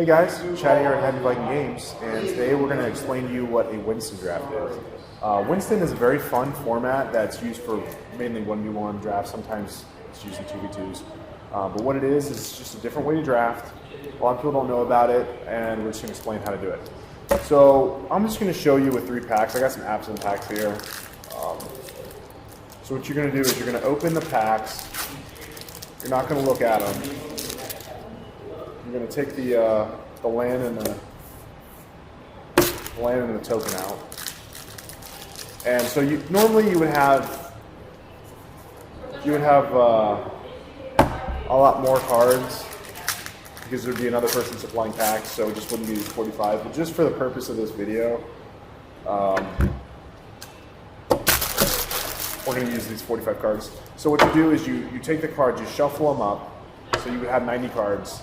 Hey guys, Chad here at Viking Games, and today we're going to explain to you what a Winston draft is. Winston is a very fun format that's used for mainly 1v1 drafts. Sometimes it's used in 2v2s. But what it is just a different way to draft. A lot of people don't know about it, and we're just going to explain how to do it. So I'm just going to show you with 3 packs. I got some absent packs here. So what you're going to do is you're going to open the packs. You're not going to look at them. You're going to take the land and the token out. And so normally you would have a lot more cards because there'd be another person supplying packs, so it just wouldn't be 45. But just for the purpose of this video, we're going to use these 45 cards. So what you do is you take the cards, you shuffle them up. So you would have 90 cards.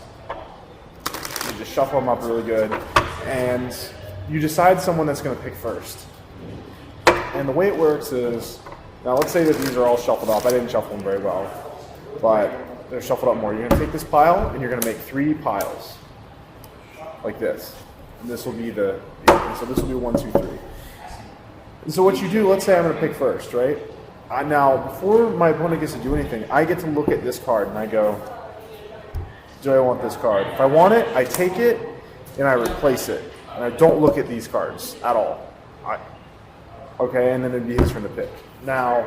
You just shuffle them up really good, and you decide someone that's going to pick first. And the way it works is, now let's say that these are all shuffled up. I didn't shuffle them very well, but they're shuffled up more. You're going to take this pile, and you're going to make 3 piles, like this. And this will be so this will be 1, 2, 3. And so what you do, let's say I'm going to pick first, right? Now, before my opponent gets to do anything, I get to look at this card, and I go, do I want this card? If I want it, I take it, and I replace it. And I don't look at these cards at all. Okay, and then it'd be his turn to pick. Now,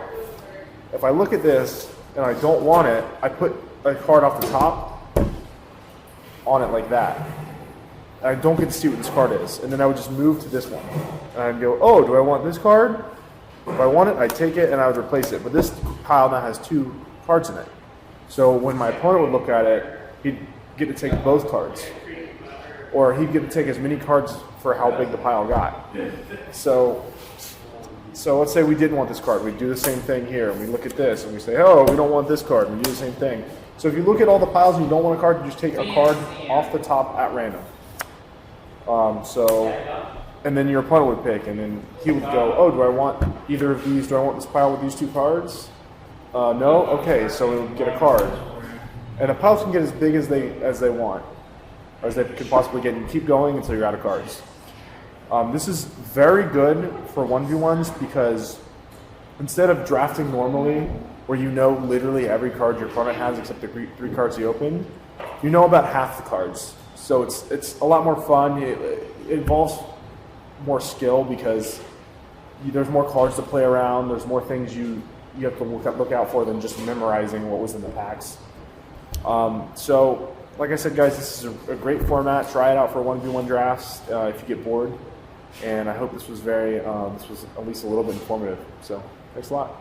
if I look at this, and I don't want it, I put a card off the top on it like that. And I don't get to see what this card is. And then I would just move to this one. And I'd go, oh, do I want this card? If I want it, I'd take it, and I would replace it. But this pile now has 2 cards in it. So when my opponent would look at it, he'd get to take both cards. Or he'd get to take as many cards for how big the pile got. So let's say we didn't want this card. We'd do the same thing here. And we look at this and we say, oh, we don't want this card. And we do the same thing. So if you look at all the piles and you don't want a card, you just take a card off the top at random. And then your opponent would pick. And then he would go, oh, do I want either of these? Do I want this pile with these 2 cards? No? Okay, so we would get a card. And the piles can get as big as they want, or as they could possibly get, and keep going until you're out of cards. This is very good for 1v1s because instead of drafting normally, where you know literally every card your opponent has except the 3 cards you open, you know about half the cards. So it's a lot more fun. It involves more skill because there's more cards to play around. There's more things you have to look out for than just memorizing what was in the packs. So, like I said, guys, this is a great format. Try it out for 1v1 drafts if you get bored. And I hope this was at least a little bit informative. So, thanks a lot.